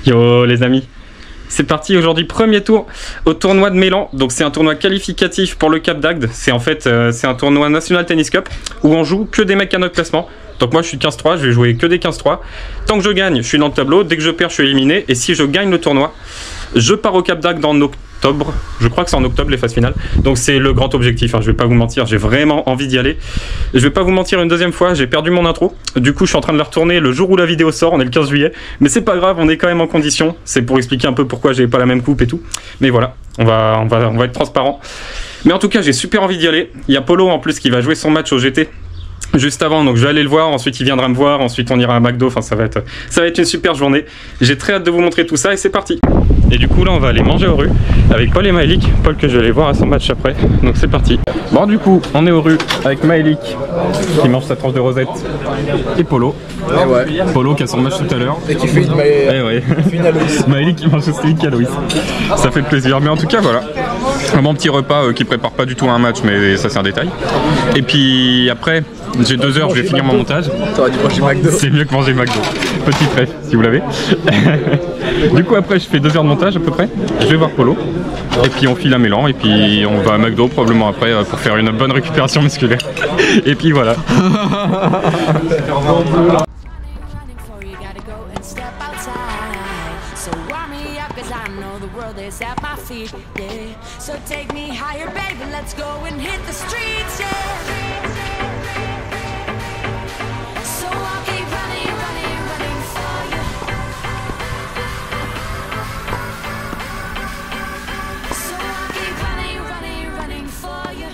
Yo les amis, c'est parti aujourd'hui, premier tour au tournoi de Mélan. Donc c'est un tournoi qualificatif pour le Cap d'Agde. C'est en fait c'est un tournoi National Tennis Cup où on joue que des mecs à notre classement. Donc moi je suis 15-3, je vais jouer que des 15-3. Tant que je gagne, je suis dans le tableau. Dès que je perds, je suis éliminé. Et si je gagne le tournoi, je pars au Cap d'Agde en octobre. Je crois que c'est en octobre les phases finales. Donc c'est le grand objectif, hein. Je vais pas vous mentir, j'ai vraiment envie d'y aller. Je vais pas vous mentir une deuxième fois, j'ai perdu mon intro. Du coup je suis en train de la retourner le jour où la vidéo sort, on est le 15 juillet. Mais c'est pas grave, on est quand même en condition. C'est pour expliquer un peu pourquoi j'ai pas la même coupe et tout. Mais voilà, on va être transparent. Mais en tout cas j'ai super envie d'y aller. Il y a Polo en plus qui va jouer son match au GT juste avant, donc je vais aller le voir, ensuite il viendra me voir, ensuite on ira à McDo, enfin ça va être une super journée. J'ai très hâte de vous montrer tout ça et c'est parti. Et du coup là on va aller manger aux rues avec Paul et Maëlik, Paul que je vais aller voir à son match après, donc c'est parti. Bon du coup on est aux rues avec Maëlik qui mange sa tranche de rosette et Polo. Et ouais. Polo qui a son match tout à l'heure. Et qui fait une Aloïs. Maëlik qui mange aussi une Aloïs. Ça fait plaisir, mais en tout cas voilà. Un bon petit repas qui prépare pas du tout un match, mais ça c'est un détail. Et puis après, j'ai 2 heures, je vais finir mon montage. T'aurais dû manger McDo. C'est mieux que manger McDo. Petit prêt, si vous l'avez. Du coup après, je fais 2 heures de montage à peu près. Je vais voir Polo. Et puis on file à Mélan. Et puis on va à McDo probablement après pour faire une bonne récupération musculaire. Et puis voilà. Is at my feet, yeah. So take me higher, baby. Let's go and hit the streets, yeah. So I'll keep running, running, running for you. So I'll keep running, running, running for you.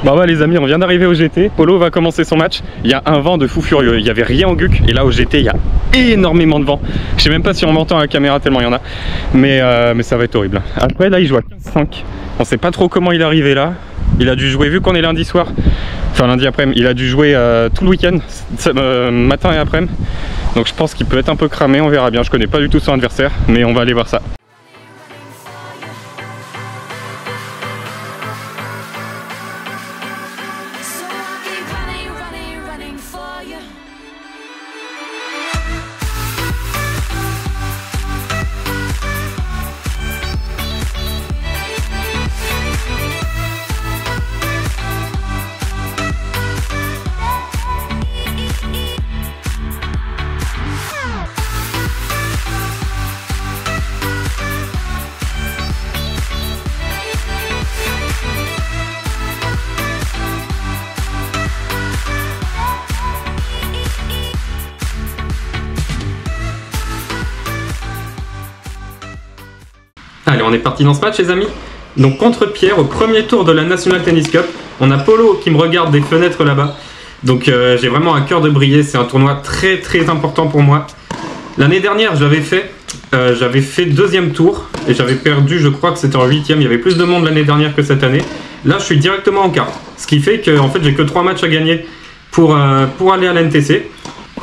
Bah ouais les amis, on vient d'arriver au GT, Polo va commencer son match. Il y a un vent de fou furieux, il n'y avait rien au GUC. Et là au GT il y a énormément de vent. Je sais même pas si on m'entend à la caméra tellement il y en a. Mais ça va être horrible. Après là il joue à 15-5. On sait pas trop comment il est arrivé là. Il a dû jouer, vu qu'on est lundi soir, enfin lundi après-midi, il a dû jouer tout le week-end, matin et après-midi. Donc je pense qu'il peut être un peu cramé, on verra bien. Je connais pas du tout son adversaire, mais on va aller voir ça. Allez, on est parti dans ce match les amis. Donc contre Pierre au premier tour de la National Tennis Cup. On a Polo qui me regarde des fenêtres là-bas. Donc j'ai vraiment à cœur de briller. C'est un tournoi très très important pour moi. L'année dernière j'avais fait 2e tour et j'avais perdu, je crois que c'était en 8e. Il y avait plus de monde l'année dernière que cette année. Là je suis directement en quart. Ce qui fait que en fait j'ai que 3 matchs à gagner pour aller à l'NTC.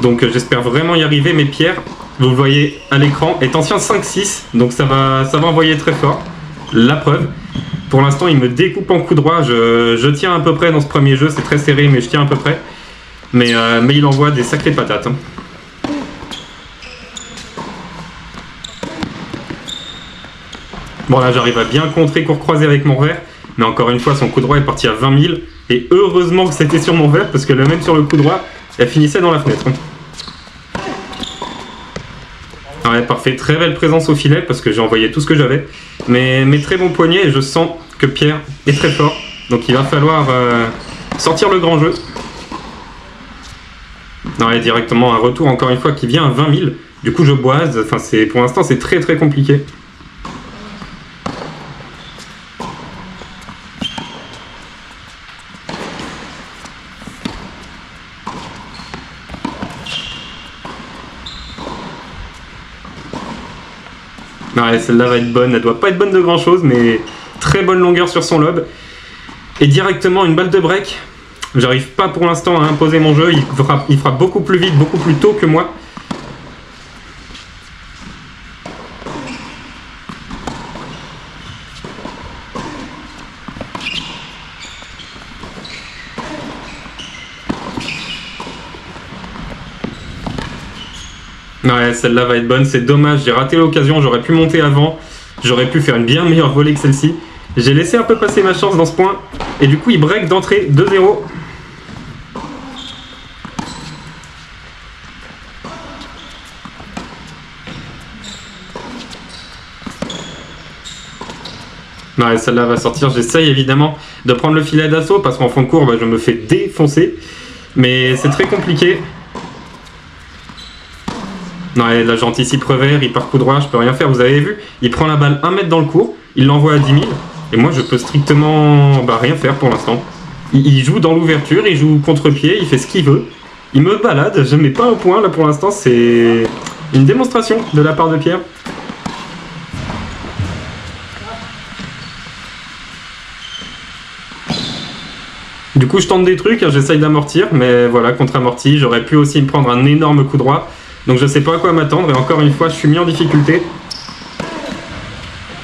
Donc j'espère vraiment y arriver. Mais Pierre, vous le voyez à l'écran, est ancien 5-6, donc ça va envoyer très fort. La preuve, pour l'instant il me découpe en coup droit, je tiens à peu près dans ce premier jeu, c'est très serré mais je tiens à peu près. Mais il envoie des sacrées patates. Hein. Bon là j'arrive à bien contrer court croisé avec mon revers, mais encore une fois son coup droit est parti à 20 000. Et heureusement que c'était sur mon revers, parce que là même sur le coup droit, elle finissait dans la fenêtre. Ouais, parfait, très belle présence au filet parce que j'ai envoyé tout ce que j'avais. Mais très bon poignet et je sens que Pierre est très fort. Donc il va falloir sortir le grand jeu. Ouais, directement un retour encore une fois qui vient à 20 000. Du coup je boise, enfin, pour l'instant c'est très très compliqué. Ouais, celle-là va être bonne, elle doit pas être bonne de grand chose, mais très bonne longueur sur son lob. Et directement une balle de break. J'arrive pas pour l'instant à imposer mon jeu, il fera beaucoup plus vite, beaucoup plus tôt que moi. Ouais, celle-là va être bonne, c'est dommage, j'ai raté l'occasion, j'aurais pu monter avant, j'aurais pu faire une bien meilleure volée que celle-ci. J'ai laissé un peu passer ma chance dans ce point, et du coup il break d'entrée 2-0. Ouais, celle-là va sortir, j'essaye évidemment de prendre le filet d'assaut, parce qu'en fond de cours, je me fais défoncer, mais c'est très compliqué. Ouais, là j'anticipe revers, il part coup droit, je peux rien faire, vous avez vu, il prend la balle 1 mètre dans le cours, il l'envoie à 10 000, et moi je peux strictement rien faire pour l'instant. Il joue dans l'ouverture, il joue contre-pied, il fait ce qu'il veut, il me balade, je mets pas un point là pour l'instant, c'est une démonstration de la part de Pierre. Du coup je tente des trucs, j'essaye d'amortir, mais voilà, contre-amorti, j'aurais pu aussi me prendre un énorme coup droit. Donc je sais pas à quoi m'attendre et encore une fois je suis mis en difficulté.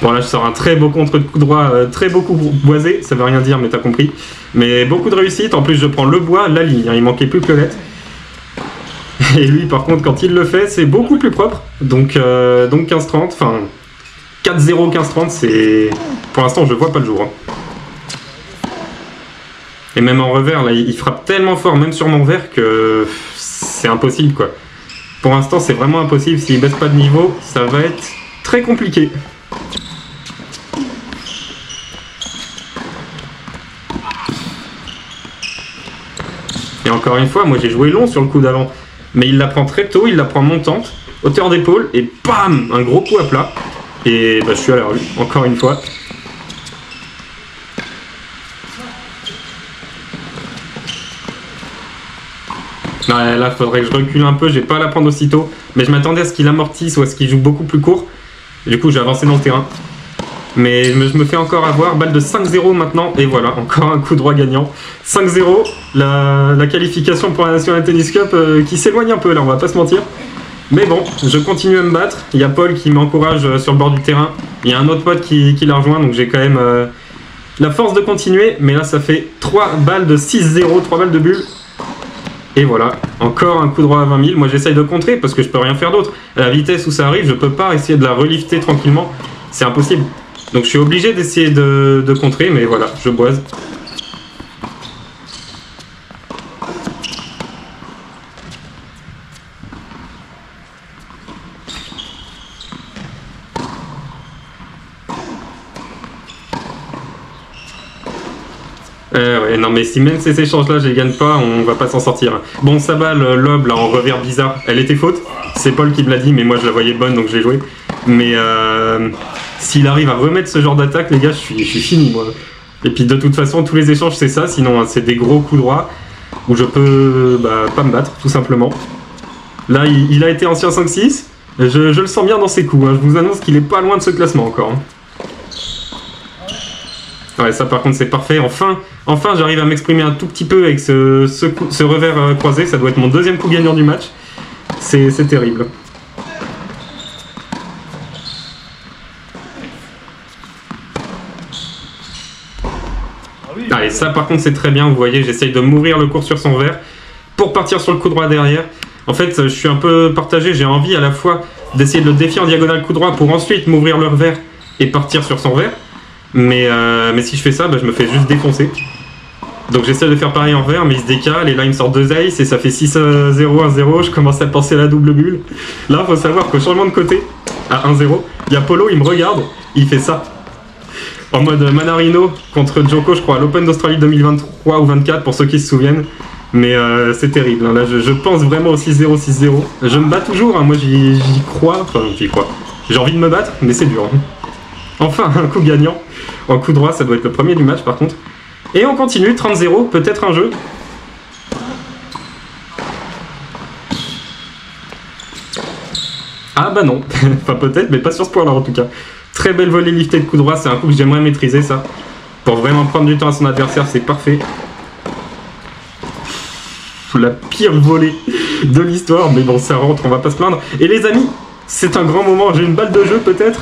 Bon là je sors un très beau contre-coup droit, très beaucoup boisé, ça veut rien dire mais t'as compris. Mais beaucoup de réussite, en plus je prends le bois, la ligne, il manquait plus que le net. Et lui par contre quand il le fait c'est beaucoup plus propre. Donc 15-30, enfin 4-0, 15-30 c'est... Pour l'instant je vois pas le jour. Hein. Et même en revers là il frappe tellement fort même sur mon revers que c'est impossible quoi. Pour l'instant, c'est vraiment impossible. S'il baisse pas de niveau, ça va être très compliqué. Et encore une fois, moi j'ai joué long sur le coup d'avant. Mais il la prend très tôt, il la prend montante, hauteur d'épaule, et bam, un gros coup à plat. Et je suis à la rue, encore une fois. Ouais, là, faudrait que je recule un peu, j'ai pas à la prendre aussitôt. Mais je m'attendais à ce qu'il amortisse ou à ce qu'il joue beaucoup plus court. Et du coup, j'ai avancé dans le terrain. Mais je me fais encore avoir. Balle de 5-0 maintenant. Et voilà, encore un coup droit gagnant. 5-0, la qualification pour la National Tennis Cup qui s'éloigne un peu là, on va pas se mentir. Mais bon, je continue à me battre. Il y a Paul qui m'encourage sur le bord du terrain. Il y a un autre pote qui l'a rejoint, donc j'ai quand même la force de continuer. Mais là, ça fait 3 balles de 6-0, 3 balles de bulle. Et voilà, encore un coup droit à 20 000. Moi j'essaye de contrer parce que je peux rien faire d'autre. À la vitesse où ça arrive, je peux pas essayer de la relifter tranquillement. C'est impossible. Donc je suis obligé d'essayer de contrer, mais voilà, je boise. Ouais, non mais si même ces échanges-là je les gagne pas, on va pas s'en sortir. Bon, sa balle, lob là en revers bizarre, elle était faute. C'est Paul qui me l'a dit, mais moi je la voyais bonne donc je l'ai joué. Mais s'il arrive à remettre ce genre d'attaque, les gars, je suis fini moi. Et puis de toute façon, tous les échanges c'est ça, sinon c'est des gros coups droits où je peux pas me battre tout simplement. Là, il a été ancien 5-6, je le sens bien dans ses coups. Hein. Je vous annonce qu'il est pas loin de ce classement encore. Hein. Ouais, ça par contre c'est parfait. Enfin j'arrive à m'exprimer un tout petit peu avec ce revers croisé. Ça doit être mon deuxième coup gagnant du match. C'est terrible. Ah, et ça par contre c'est très bien. Vous voyez, j'essaye de m'ouvrir le cours sur son revers pour partir sur le coup droit derrière. En fait je suis un peu partagé. J'ai envie à la fois d'essayer de le défier en diagonale coup droit pour ensuite m'ouvrir le revers et partir sur son revers. Mais si je fais ça, je me fais juste défoncer. Donc j'essaie de faire pareil en vert, mais il se décale et là il me sort 2 aces et ça fait 6-0, 1-0. Je commence à penser à la double bulle. Là, il faut savoir qu'au changement de côté, à 1-0, il y a Polo, il me regarde, il fait ça. En mode Manarino contre Djoko, je crois, à l'Open d'Australie 2023 ou 2024 pour ceux qui se souviennent. Mais c'est terrible. Hein. Là, je pense vraiment au 6-0, 6-0. Je me bats toujours, hein. Moi j'y crois. Enfin, j'y crois. J'ai envie de me battre, mais c'est dur. Hein. Enfin, un coup gagnant. En coup droit, ça doit être le premier du match par contre. Et on continue, 30-0, peut-être un jeu. Ah bah non, enfin peut-être, mais pas sur ce point-là en tout cas. Très belle volée liftée de coup droit, c'est un coup que j'aimerais maîtriser ça. Pour vraiment prendre du temps à son adversaire, c'est parfait. La pire volée de l'histoire, mais bon ça rentre, on va pas se plaindre. Et les amis, c'est un grand moment, j'ai une balle de jeu peut-être.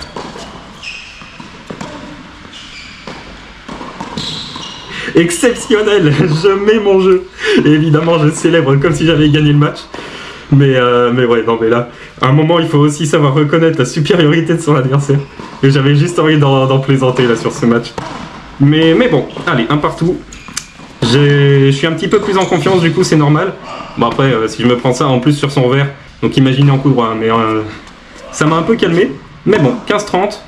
Exceptionnel, je mets mon jeu. Et évidemment je célèbre comme si j'avais gagné le match. Mais ouais, non mais là, à un moment il faut aussi savoir reconnaître la supériorité de son adversaire. Et j'avais juste envie d'en plaisanter là sur ce match. Mais bon, allez, un partout. Je suis un petit peu plus en confiance, du coup c'est normal. Bon après, si je me prends ça en plus sur son revers, donc imaginez en coup droit, mais ça m'a un peu calmé. Mais bon, 15-30.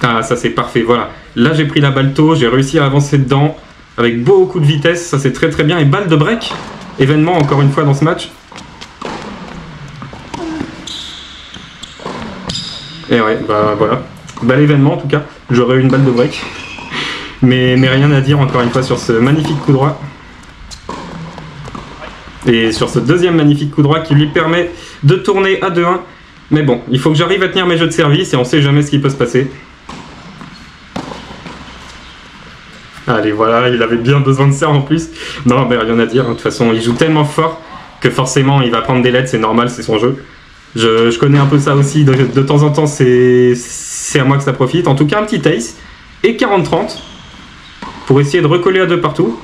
Ah ça c'est parfait, voilà. Là j'ai pris la balle tôt, j'ai réussi à avancer dedans avec beaucoup de vitesse, ça c'est très très bien. Et balle de break, événement encore une fois dans ce match. Et ouais, bah voilà. Balle événement en tout cas, j'aurais eu une balle de break. Mais rien à dire encore une fois sur ce magnifique coup droit. Et sur ce deuxième magnifique coup droit qui lui permet de tourner à 2-1. Mais bon, il faut que j'arrive à tenir mes jeux de service et on sait jamais ce qui peut se passer. Allez voilà, il avait bien besoin de ça en plus. Non mais rien à dire, de toute façon il joue tellement fort que forcément il va prendre des lettres, c'est normal, c'est son jeu. Je connais un peu ça aussi, de temps en temps c'est à moi que ça profite. En tout cas un petit ace et 40-30 pour essayer de recoller à 2 partout.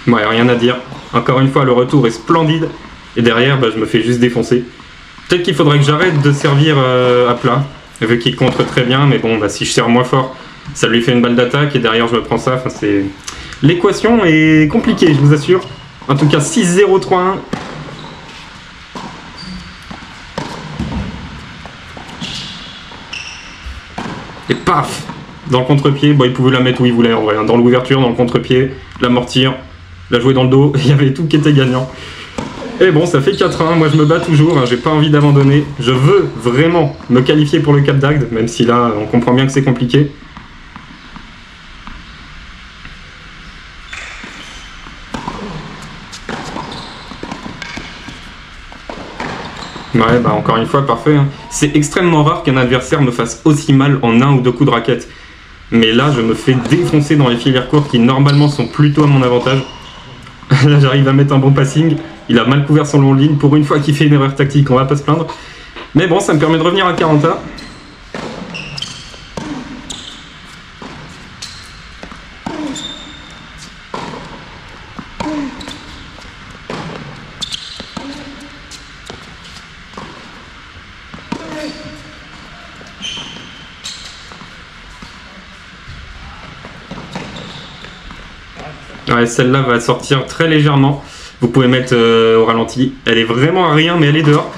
Ouais, rien à dire. Encore une fois le retour est splendide et derrière bah, je me fais juste défoncer. Peut-être qu'il faudrait que j'arrête de servir à plat, vu qu'il contre très bien, mais bon bah, si je serre moins fort ça lui fait une balle d'attaque et derrière je me prends ça, enfin c'est... L'équation est compliquée, je vous assure. En tout cas, 6-0-3-1. Et paf! Dans le contre-pied, bon, il pouvait la mettre où il voulait en vrai. Dans l'ouverture, dans le contre-pied, l'amortir, la jouer dans le dos, il y avait tout qui était gagnant. Et bon, ça fait 4-1. Moi, je me bats toujours, hein, j'ai pas envie d'abandonner. Je veux vraiment me qualifier pour le Cap d'Agde, même si là, on comprend bien que c'est compliqué. Ouais, bah encore une fois, parfait. Hein. C'est extrêmement rare qu'un adversaire me fasse aussi mal en 1 ou 2 coups de raquette. Mais là, je me fais défoncer dans les filières courtes qui normalement sont plutôt à mon avantage. Là, j'arrive à mettre un bon passing. Il a mal couvert son long ligne. Pour une fois qu'il fait une erreur tactique, on va pas se plaindre. Mais bon, ça me permet de revenir à 40. Ouais, celle-là va sortir très légèrement. Vous pouvez mettre au ralenti. Elle est vraiment à rien, mais elle est dehors.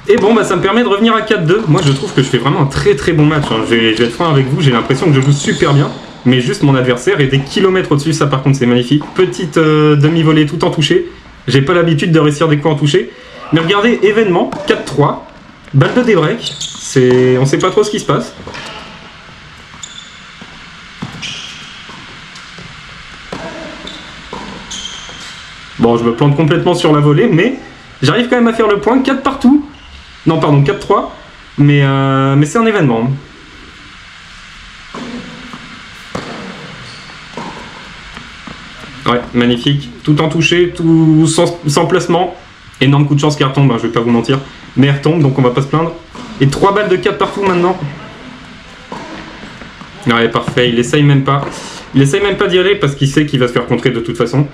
Et bon, bah, ça me permet de revenir à 4-2. Moi, je trouve que je fais vraiment un très très bon match. Hein. Je vais être franc avec vous, j'ai l'impression que je joue super bien. Mais juste mon adversaire est des kilomètres au-dessus. Ça, par contre, c'est magnifique. Petite demi-volée tout en touché. J'ai pas l'habitude de réussir des coups en touché. Mais regardez, événement, 4-3. Balle de débreak. On sait pas trop ce qui se passe. Bon, je me plante complètement sur la volée, mais j'arrive quand même à faire le point. 4 partout. Non, pardon, 4-3. Mais c'est un événement. Ouais, magnifique. Tout en touché, tout sans placement. Énorme coup de chance qui retombe, hein, je vais pas vous mentir. Mais elle retombe, donc on va pas se plaindre. Et 3 balles de 4 partout maintenant. Ouais, parfait. Il essaye même pas. Il essaye même pas d'y aller parce qu'il sait qu'il va se faire contrer de toute façon.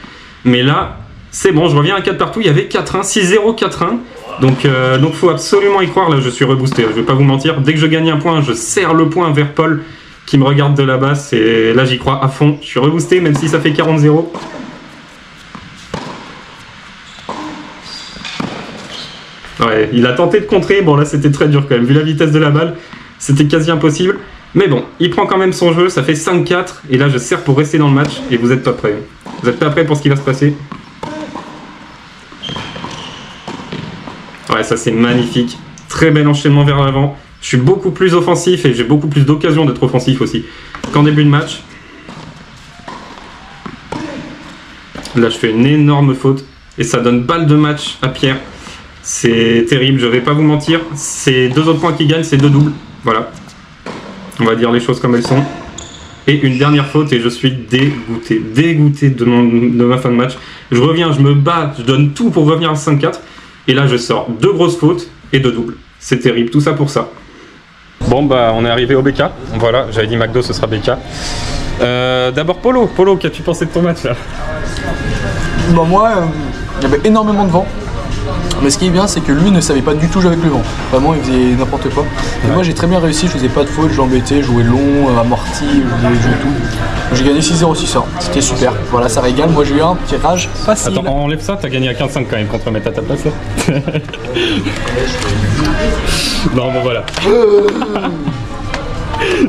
Mais là... C'est bon, je reviens à 4 partout, il y avait 4-1, 6-0, 4-1. Donc faut absolument y croire, là je suis reboosté, je vais pas vous mentir. Dès que je gagne un point, je serre le point vers Paul qui me regarde de là-bas. Et là j'y crois à fond, je suis reboosté même si ça fait 40-0. Ouais, il a tenté de contrer, bon là c'était très dur quand même, vu la vitesse de la balle, c'était quasi impossible. Mais bon, il prend quand même son jeu, ça fait 5-4, et là je serre pour rester dans le match, et vous êtes pas prêts. Vous êtes pas prêts pour ce qui va se passer. Ouais, ça c'est magnifique. Très bel enchaînement vers l'avant. Je suis beaucoup plus offensif et j'ai beaucoup plus d'occasions d'être offensif aussi qu'en début de match. Là, je fais une énorme faute et ça donne balle de match à Pierre. C'est terrible, je vais pas vous mentir. C'est 2 autres points qui gagnent, c'est 2 doubles. Voilà. On va dire les choses comme elles sont. Et une dernière faute et je suis dégoûté. Dégoûté de ma fin de match. Je reviens, je me bats, je donne tout pour revenir à 5-4. Et là, je sors 2 grosses fautes et 2 doubles. C'est terrible, tout ça pour ça. Bon, bah, on est arrivé au BK. Voilà, j'avais dit McDo, ce sera BK. D'abord, Polo. Polo, qu'as-tu pensé de ton match là? Bah, moi, il y avait énormément de vent. Mais ce qui est bien, c'est que lui ne savait pas du tout jouer avec le vent. Vraiment, il faisait n'importe quoi. Et moi, j'ai très bien réussi, je faisais pas de faute, je l'embêtais, je jouais long, amorti, je jouais tout. J'ai gagné 6-0, 6-1. C'était super. Voilà, ça régale. Moi, j'ai eu un tirage facile. Attends, enlève ça, t'as gagné à 15-5 quand même contre mettre à ta place là. Non, bon voilà.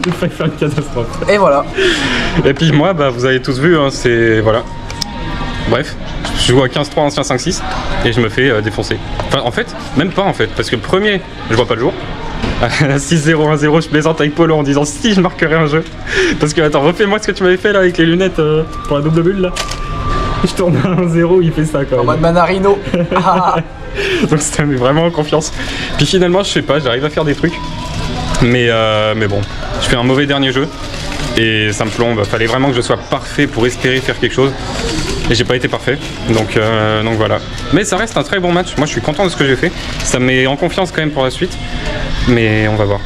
J'ai failli faire une catastrophe. Et voilà. Et puis moi, bah, vous avez tous vu, hein, c'est... Voilà. Bref, je joue à 15-3, ancien 5-6, et je me fais défoncer. Enfin, en fait, même pas en fait, parce que le premier, je vois pas le jour. À 6-0, 1-0, je plaisante avec Polo en disant si je marquerai un jeu. Parce que, attends, refais-moi ce que tu m'avais fait là avec les lunettes pour la double bulle là. Je tourne à 1-0, il fait ça quand même. En mode Manarino. Donc c'était vraiment en confiance. Puis finalement, je sais pas, j'arrive à faire des trucs. Mais bon, je fais un mauvais dernier jeu. Et ça me plombe, fallait vraiment que je sois parfait pour espérer faire quelque chose. Et j'ai pas été parfait, donc voilà. Mais ça reste un très bon match, moi je suis content de ce que j'ai fait. Ça me met en confiance quand même pour la suite. Mais on va voir.